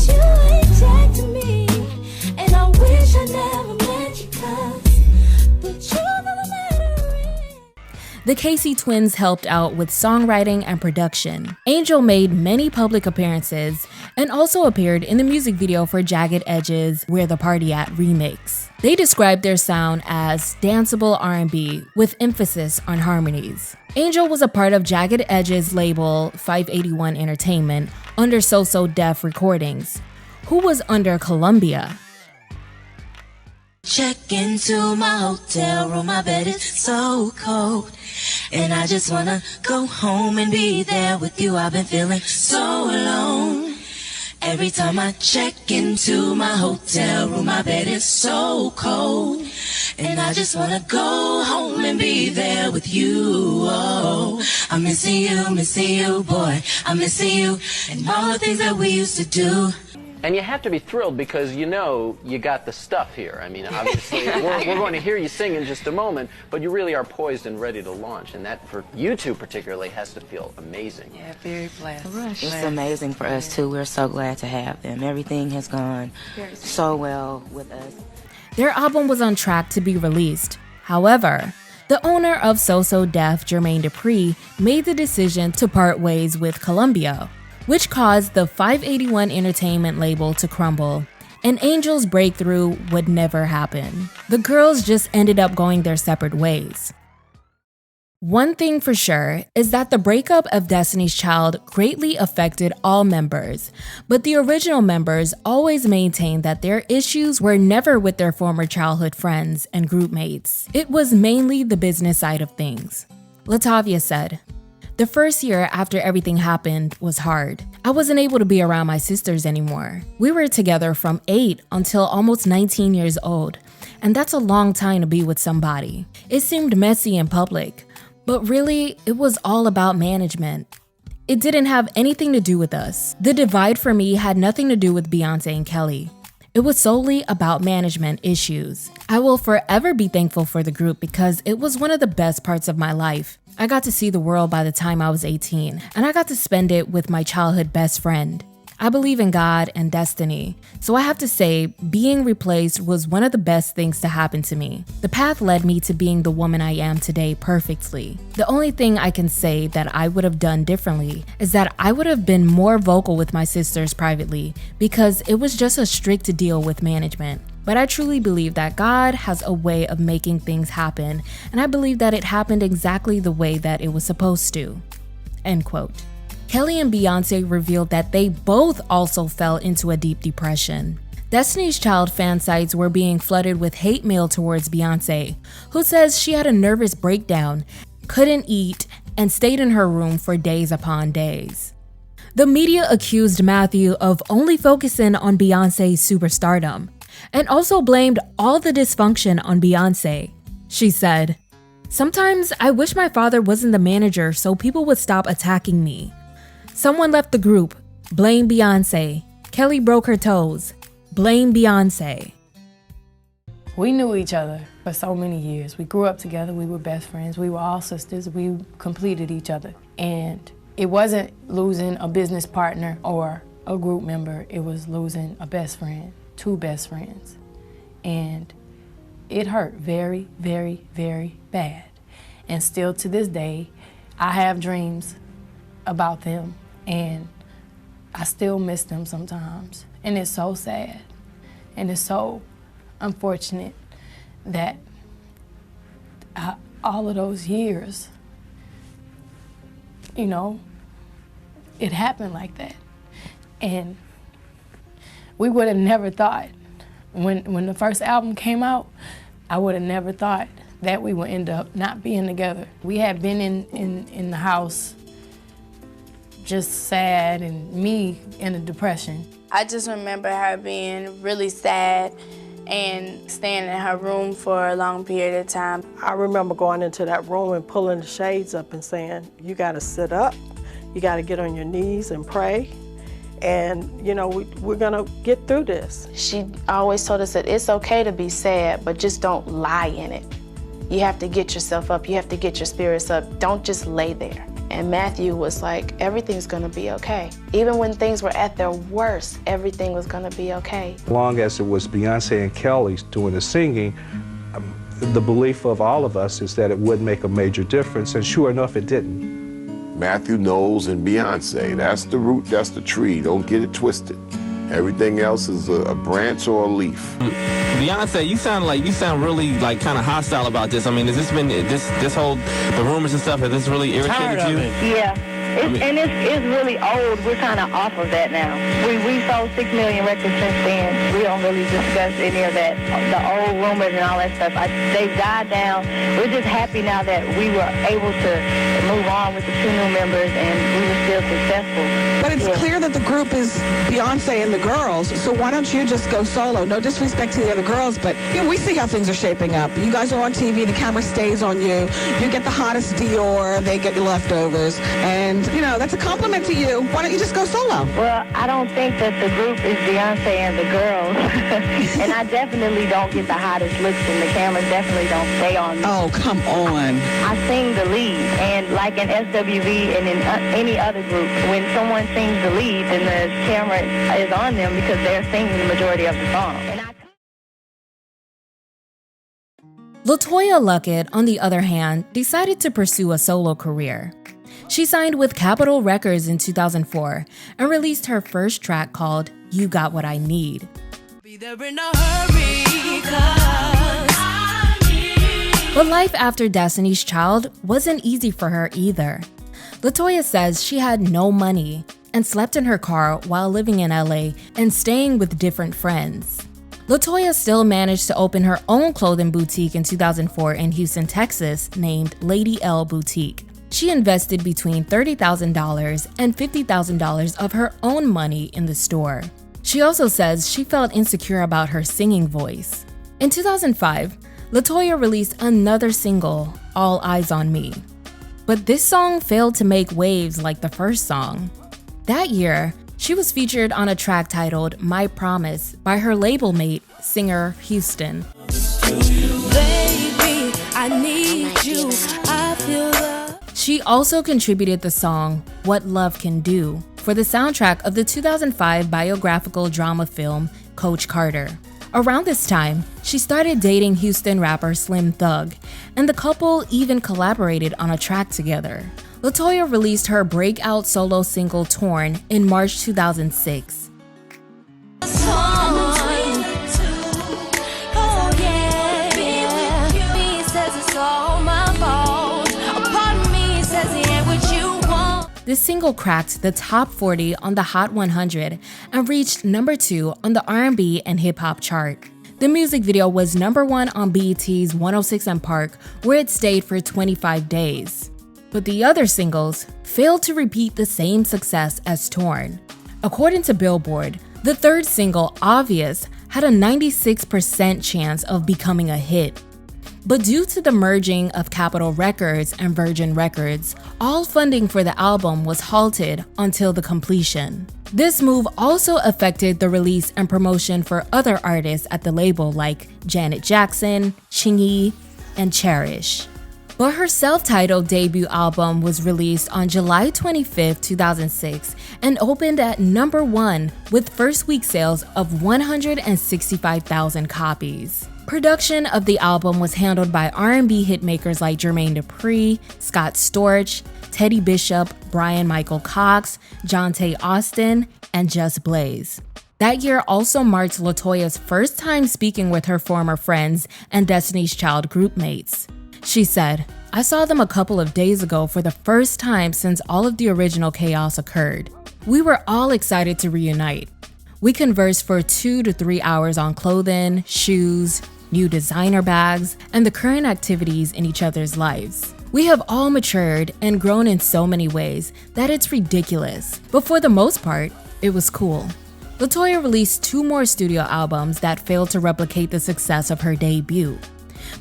You ain't jack to me, and I wish I never met you, 'cause the truth of the matter is. The Casey twins helped out with songwriting and production. Angel made many public appearances and also appeared in the music video for Jagged Edge's Where the Party At remix. They described their sound as danceable R&B with emphasis on harmonies. Angel was a part of Jagged Edge's label 581 Entertainment under So Def Recordings, who was under Columbia. Check into my hotel room, my bed is so cold, and I just wanna go home and be there with you. I've been feeling so alone. Every time I check into my hotel room, my bed is so cold, and I just wanna go home and be there with you. Oh, I'm missing you, boy. I'm missing you, and all the things that we used to do. And you have to be thrilled because you know you got the stuff here. I mean, obviously, we're going to hear you sing in just a moment, but you really are poised and ready to launch. And that, for you two particularly, has to feel amazing. Yeah, very blessed. It's amazing for us, too. We're so glad to have them. Everything has gone so well with us. Their album was on track to be released. However, the owner of So Def, Jermaine Dupri, made the decision to part ways with Columbia, which caused the 581 Entertainment label to crumble, and Angel's breakthrough would never happen. The girls just ended up going their separate ways. One thing for sure is that the breakup of Destiny's Child greatly affected all members, but the original members always maintained that their issues were never with their former childhood friends and group mates. It was mainly the business side of things. Latavia said, "The first year after everything happened was hard. I wasn't able to be around my sisters anymore. We were together from 8 until almost 19 years old, and that's a long time to be with somebody. It seemed messy in public, but really, it was all about management. It didn't have anything to do with us. The divide for me had nothing to do with Beyonce and Kelly. It was solely about management issues. I will forever be thankful for the group because it was one of the best parts of my life. I got to see the world by the time I was 18, and I got to spend it with my childhood best friend. I believe in God and destiny, so I have to say, being replaced was one of the best things to happen to me. The path led me to being the woman I am today perfectly. The only thing I can say that I would have done differently is that I would have been more vocal with my sisters privately because it was just a strict deal with management. But I truly believe that God has a way of making things happen, and I believe that it happened exactly the way that it was supposed to." End quote. Kelly and Beyonce revealed that they both also fell into a deep depression. Destiny's Child fan sites were being flooded with hate mail towards Beyonce, who says she had a nervous breakdown, couldn't eat, and stayed in her room for days upon days. The media accused Matthew of only focusing on Beyonce's superstardom, and also blamed all the dysfunction on Beyonce. She said, "Sometimes I wish my father wasn't the manager so people would stop attacking me. Someone left the group. Blame Beyonce. Kelly broke her toes. Blame Beyonce." We knew each other for so many years. We grew up together. We were best friends. We were all sisters. We completed each other. And it wasn't losing a business partner or a group member. It was losing a best friend, two best friends. And it hurt very, very, very bad. And still to this day, I have dreams about them. And I still miss them sometimes. And it's so sad. And it's so unfortunate that all of those years, you know, it happened like that. And we would have never thought, when the first album came out, I would have never thought that we would end up not being together. We had been in the house just sad and me in a depression. I just remember her being really sad and staying in her room for a long period of time. I remember going into that room and pulling the shades up and saying, "You gotta sit up, you gotta get on your knees and pray, and you know, we're gonna get through this." She always told us that it's okay to be sad, but just don't lie in it. You have to get yourself up, you have to get your spirits up, don't just lay there. And Matthew was like, everything's gonna be okay. Even when things were at their worst, everything was gonna be okay. As long as it was Beyonce and Kelly doing the singing, the belief of all of us is that it would make a major difference, and sure enough, it didn't. Matthew, Knowles, and Beyonce, that's the root, that's the tree, don't get it twisted. Everything else is a branch or a leaf. Beyonce, you sound really like kind of hostile about this. I mean, has this been this whole the rumors and stuff? Has this really irritated you? Yeah. And it's really old. We're kind of off of that now. We sold 6 million records since then. We don't really discuss any of that, the old rumors and all that stuff. They've died down. We're just happy now that we were able to move on with the 2 new members and we were still successful. But it's clear that the group is Beyonce and the girls, so why don't you just go solo? No disrespect to the other girls, but you know, we see how things are shaping up. You guys are on TV, the camera stays on you. You get the hottest Dior, they get your leftovers, and you know, that's a compliment to you. Why don't you just go solo? Well, I don't think that the group is Beyonce and the girls. And I definitely don't get the hottest looks, and the cameras definitely don't stay on me. Oh, come on. I sing the lead, and like in SWV and in any other group, when someone sings the lead, then the camera is on them because they're singing the majority of the song. LaToya Luckett, on the other hand, decided to pursue a solo career. She signed with Capitol Records in 2004 and released her first track called You Got What I Need. But life after Destiny's Child wasn't easy for her either. LaToya says she had no money and slept in her car while living in LA and staying with different friends. LaToya still managed to open her own clothing boutique in 2004 in Houston, Texas, named Lady L Boutique. She invested between $30,000 and $50,000 of her own money in the store. She also says she felt insecure about her singing voice. In 2005, LaToya released another single, All Eyes on Me. But this song failed to make waves like the first song. That year, she was featured on a track titled My Promise by her label mate, singer Houston. Baby, I need you. I feel the... She also contributed the song What Love Can Do for the soundtrack of the 2005 biographical drama film Coach Carter. Around this time, she started dating Houston rapper Slim Thug, and the couple even collaborated on a track together. LaToya released her breakout solo single Torn in March 2006. This single cracked the top 40 on the Hot 100 and reached number 2 on the R&B and hip-hop chart. The music video was number 1 on BET's 106 & Park, where it stayed for 25 days. But the other singles failed to repeat the same success as Torn. According to Billboard, the third single, Obvious, had a 96% chance of becoming a hit. But due to the merging of Capitol Records and Virgin Records, all funding for the album was halted until the completion. This move also affected the release and promotion for other artists at the label like Janet Jackson, Chingy, and Cherish. But her self-titled debut album was released on July 25, 2006 and opened at number 1 with first week sales of 165,000 copies. Production of the album was handled by R&B hitmakers like Jermaine Dupri, Scott Storch, Teddy Bishop, Brian Michael Cox, Jonte Austin, and Just Blaze. That year also marked LaToya's first time speaking with her former friends and Destiny's Child group mates. She said, "I saw them a couple of days ago for the first time since all of the original chaos occurred. We were all excited to reunite. We conversed for 2 to 3 hours on clothing, shoes, new designer bags, and the current activities in each other's lives. We have all matured and grown in so many ways that it's ridiculous, but for the most part, it was cool." LaToya released 2 more studio albums that failed to replicate the success of her debut.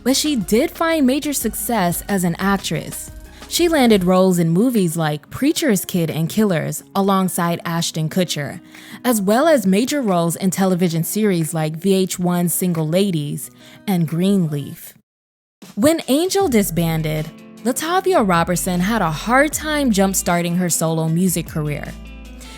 But she did find major success as an actress. She landed roles in movies like Preacher's Kid and Killers alongside Ashton Kutcher, as well as major roles in television series like VH1's Single Ladies and Greenleaf. When Angel disbanded, LaTavia Robertson had a hard time jump-starting her solo music career.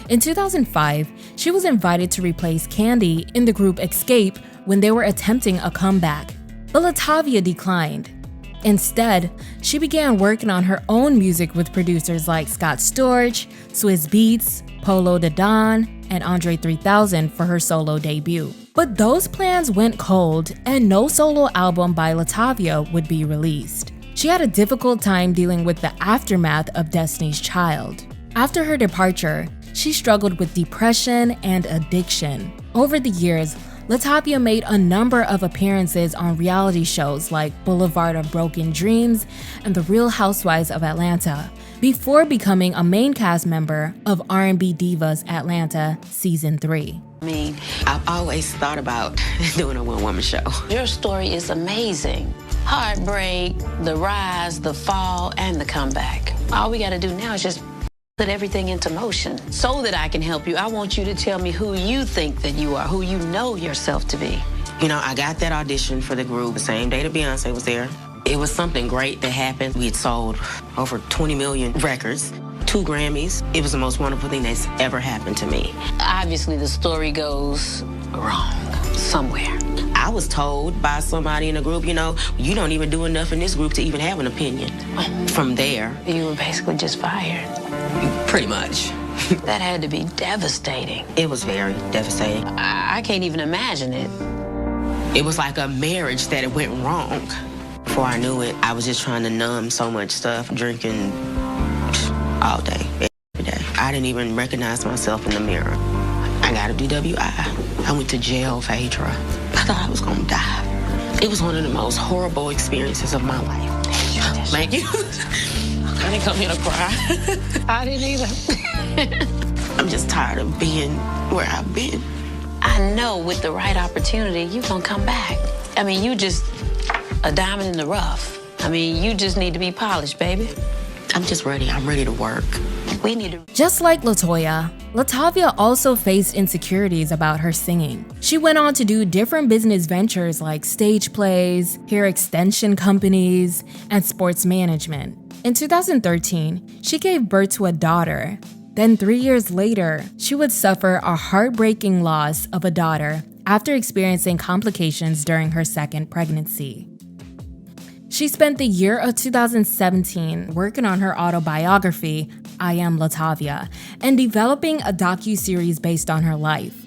In 2005, she was invited to replace Candy in the group Escape when they were attempting a comeback, but LaTavia declined. Instead, she began working on her own music with producers like Scott Storch, Swizz Beatz, Polo da Don, and Andre 3000 for her solo debut. But those plans went cold, and no solo album by LaTavia would be released. She had a difficult time dealing with the aftermath of Destiny's Child. After her departure, she struggled with depression and addiction. Over the years, LaTavia made a number of appearances on reality shows like Boulevard of Broken Dreams and The Real Housewives of Atlanta, before becoming a main cast member of R&B Divas Atlanta Season 3. I mean, I've always thought about doing a one-woman show. Your story is amazing. Heartbreak, the rise, the fall, and the comeback. All we gotta do now is just put everything into motion. So that I can help you, I want you to tell me who you think that you are, who you know yourself to be. You know, I got that audition for the group the same day that Beyonce was there. It was something great that happened. We had sold over 20 million records, 2 Grammys. It was the most wonderful thing that's ever happened to me. Obviously, the story goes wrong somewhere. I was told by somebody in the group, you know, you don't even do enough in this group to even have an opinion. From there, you were basically just fired. Pretty much. That had to be devastating. It was very devastating. I can't even imagine it. It was like a marriage that it went wrong. Before I knew it, I was just trying to numb so much stuff, drinking all day, every day. I didn't even recognize myself in the mirror. I got a DWI. I went to jail for Hatra. I thought I was gonna die. It was one of the most horrible experiences of my life. Thank you. I didn't come here to cry. I didn't either. I'm just tired of being where I've been. I know with the right opportunity, you're gonna come back. I mean, you just a diamond in the rough. I mean, you just need to be polished, baby. I'm just ready. I'm ready to work. We need to. Just like LaToya, Latavia also faced insecurities about her singing. She went on to do different business ventures like stage plays, hair extension companies, and sports management. In 2013, she gave birth to a daughter. Then 3 years later, she would suffer a heartbreaking loss of a daughter after experiencing complications during her second pregnancy. She spent the year of 2017 working on her autobiography, I Am Latavia, and developing a docu-series based on her life.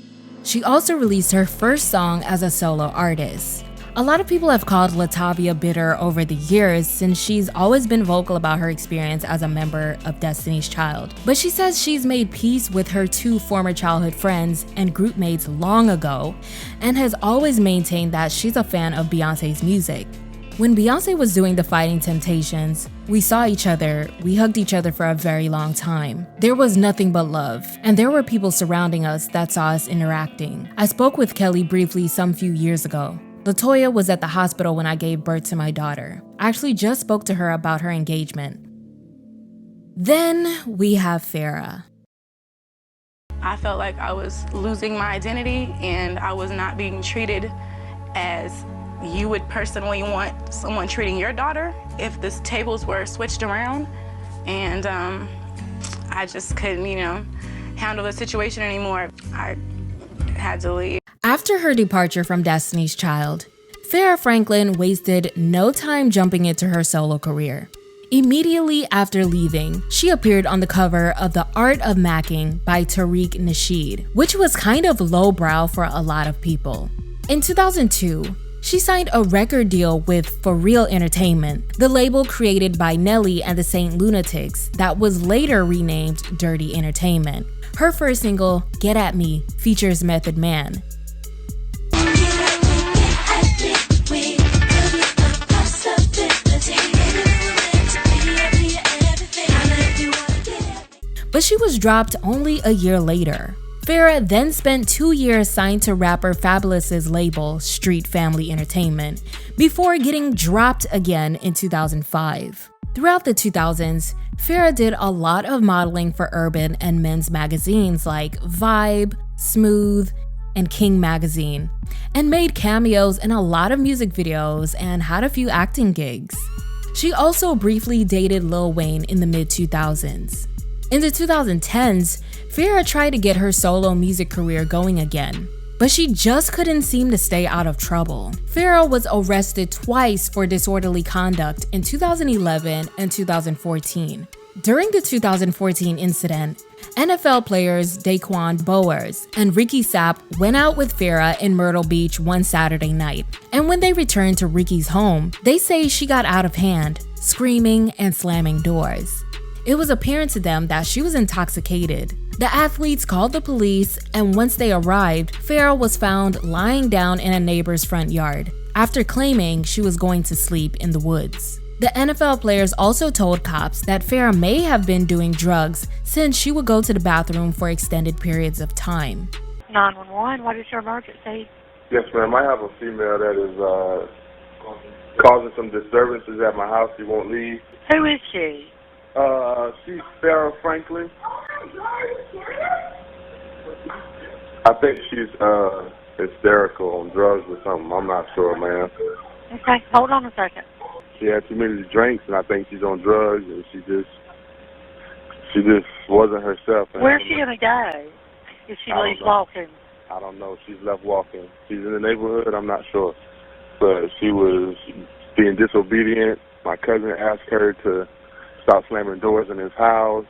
She also released her first song as a solo artist. A lot of people have called Latavia bitter over the years since she's always been vocal about her experience as a member of Destiny's Child. But she says she's made peace with her 2 former childhood friends and group mates long ago, and has always maintained that she's a fan of Beyonce's music. When Beyonce was doing the Fighting Temptations, we saw each other, we hugged each other for a very long time. There was nothing but love, and there were people surrounding us that saw us interacting. I spoke with Kelly briefly some few years ago. LaToya was at the hospital when I gave birth to my daughter. I actually just spoke to her about her engagement. Then we have Farrah. I felt like I was losing my identity and I was not being treated as you would personally want someone treating your daughter if the tables were switched around. And I just couldn't, handle the situation anymore. I had to leave. After her departure from Destiny's Child, Farrah Franklin wasted no time jumping into her solo career. Immediately after leaving, she appeared on the cover of The Art of Macking by Tariq Nasheed, which was kind of lowbrow for a lot of people. In 2002, she signed a record deal with For Real Entertainment, the label created by Nelly and the Saint Lunatics that was later renamed Dirty Entertainment. Her first single, Get At Me, features Method Man. But she was dropped only a year later. Farrah then spent 2 years signed to rapper Fabulous's label, Street Family Entertainment, before getting dropped again in 2005. Throughout the 2000s, Farrah did a lot of modeling for urban and men's magazines like Vibe, Smooth, and King magazine, and made cameos in a lot of music videos and had a few acting gigs. She also briefly dated Lil Wayne in the mid-2000s. In the 2010s, Farrah tried to get her solo music career going again, but she just couldn't seem to stay out of trouble. Farrah was arrested twice for disorderly conduct in 2011 and 2014. During the 2014 incident, NFL players Daquan Bowers and Ricky Sapp went out with Farrah in Myrtle Beach one Saturday night, and when they returned to Ricky's home, they say she got out of hand, screaming and slamming doors. It was apparent to them that she was intoxicated. The athletes called the police, and once they arrived, Farrah was found lying down in a neighbor's front yard after claiming she was going to sleep in the woods. The NFL players also told cops that Farrah may have been doing drugs since she would go to the bathroom for extended periods of time. 911, what is your emergency? Yes, ma'am. I have a female that is causing some disturbances at my house. She won't leave. Who is she? She's Farrah Franklin. I think she's hysterical on drugs or something. I'm not sure, ma'am. Okay, hold on a second. She had too many drinks, and I think she's on drugs, and she just wasn't herself. Where's she gonna go if she leaves walking? I don't know. She's left walking. She's in the neighborhood. I'm not sure, but she was being disobedient. My cousin asked her to stop slamming doors in his house.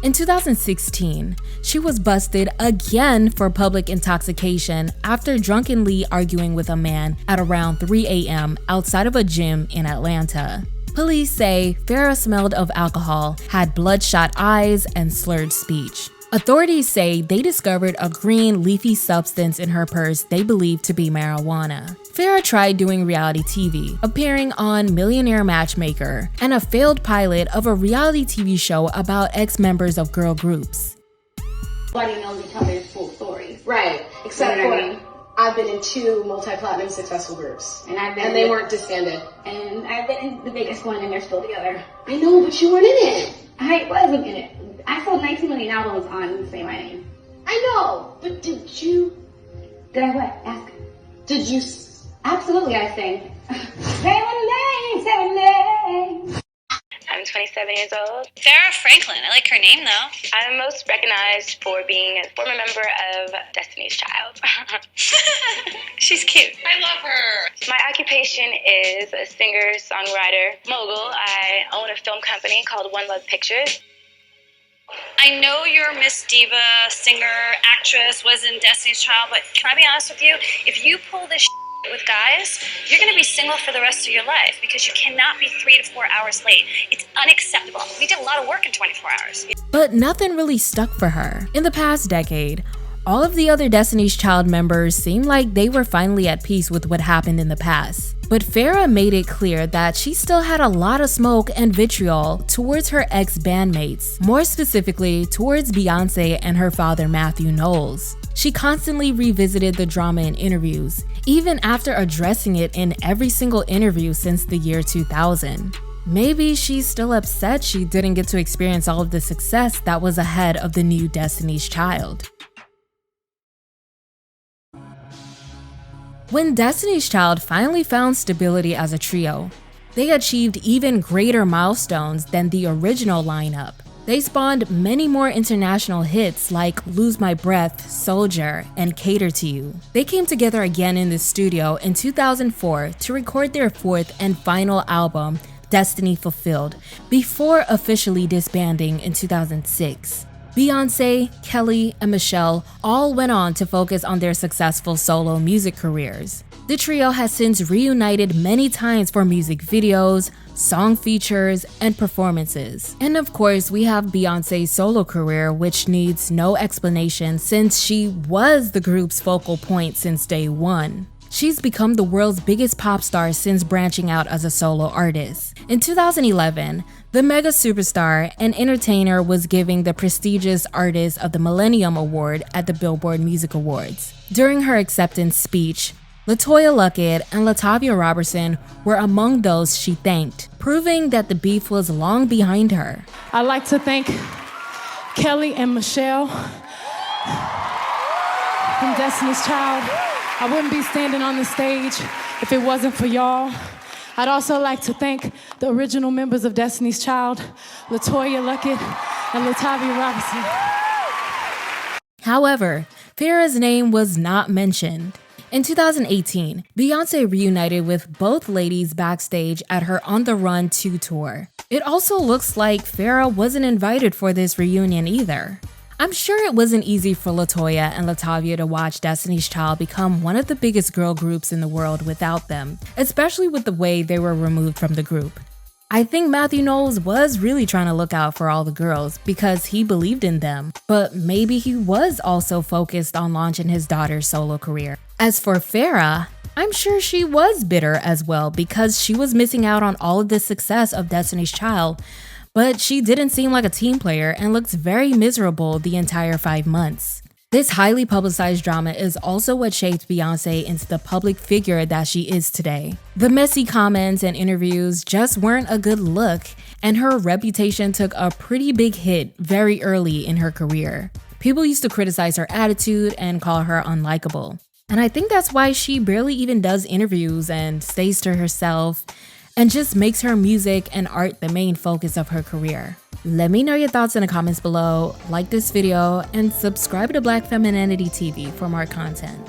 In 2016, she was busted again for public intoxication after drunkenly arguing with a man at around 3 a.m. outside of a gym in Atlanta. Police say Farrah smelled of alcohol, had bloodshot eyes, and slurred speech. Authorities say they discovered a green leafy substance in her purse they believed to be marijuana. Farrah tried doing reality TV, appearing on Millionaire Matchmaker, and a failed pilot of a reality TV show about ex-members of girl groups. Nobody knows each other's full stories. Right. Except for I've been in 2 multi-platinum successful groups. And they weren't disbanded. And I've been in the biggest one and they're still together. I know, but you weren't in it. I wasn't in it. I sold 19 million albums on Say My Name. I know, but did you? Did I what? Ask. Did you? Absolutely, I sang. Say my name, say my name. I'm 27 years old. Farrah Franklin. I like her name, though. I'm most recognized for being a former member of Destiny's Child. She's cute. I love her. My occupation is a singer, songwriter, mogul. I own a film company called One Love Pictures. I know you're Miss Diva, singer, actress, was in Destiny's Child, but can I be honest with you? If you pull this with guys, you're going to be single for the rest of your life because you cannot be 3 to 4 hours late. It's unacceptable. We did a lot of work in 24 hours. But nothing really stuck for her. In the past decade, all of the other Destiny's Child members seemed like they were finally at peace with what happened in the past. But Farrah made it clear that she still had a lot of smoke and vitriol towards her ex-bandmates, more specifically towards Beyonce and her father Matthew Knowles. She constantly revisited the drama in interviews, even after addressing it in every single interview since the year 2000. Maybe she's still upset she didn't get to experience all of the success that was ahead of the new Destiny's Child. When Destiny's Child finally found stability as a trio, they achieved even greater milestones than the original lineup. They spawned many more international hits like Lose My Breath, Soldier, and Cater to You. They came together again in the studio in 2004 to record their 4th and final album, Destiny Fulfilled, before officially disbanding in 2006. Beyonce, Kelly, and Michelle all went on to focus on their successful solo music careers. The trio has since reunited many times for music videos, song features, and performances. And of course, we have Beyonce's solo career, which needs no explanation since she was the group's focal point since day one. She's become the world's biggest pop star since branching out as a solo artist. In 2011, the mega superstar and entertainer was giving the prestigious Artist of the Millennium Award at the Billboard Music Awards. During her acceptance speech, LaToya Luckett and Latavia Robertson were among those she thanked, proving that the beef was long behind her. I'd like to thank Kelly and Michelle from Destiny's Child. I wouldn't be standing on the stage if it wasn't for y'all. I'd also like to thank the original members of Destiny's Child, LaToya Luckett and Latavia Robertson. However, Farrah's name was not mentioned. In 2018, Beyonce reunited with both ladies backstage at her On the Run 2 tour. It also looks like Farrah wasn't invited for this reunion either. I'm sure it wasn't easy for LaToya and Latavia to watch Destiny's Child become one of the biggest girl groups in the world without them, especially with the way they were removed from the group. I think Matthew Knowles was really trying to look out for all the girls because he believed in them, but maybe he was also focused on launching his daughter's solo career. As for Farrah, I'm sure she was bitter as well because she was missing out on all of the success of Destiny's Child, but she didn't seem like a team player and looked very miserable the entire 5 months. This highly publicized drama is also what shaped Beyonce into the public figure that she is today. The messy comments and interviews just weren't a good look, and her reputation took a pretty big hit very early in her career. People used to criticize her attitude and call her unlikable. And I think that's why she barely even does interviews and stays to herself and just makes her music and art the main focus of her career. Let me know your thoughts in the comments below, like this video, and subscribe to Black Femininity TV for more content.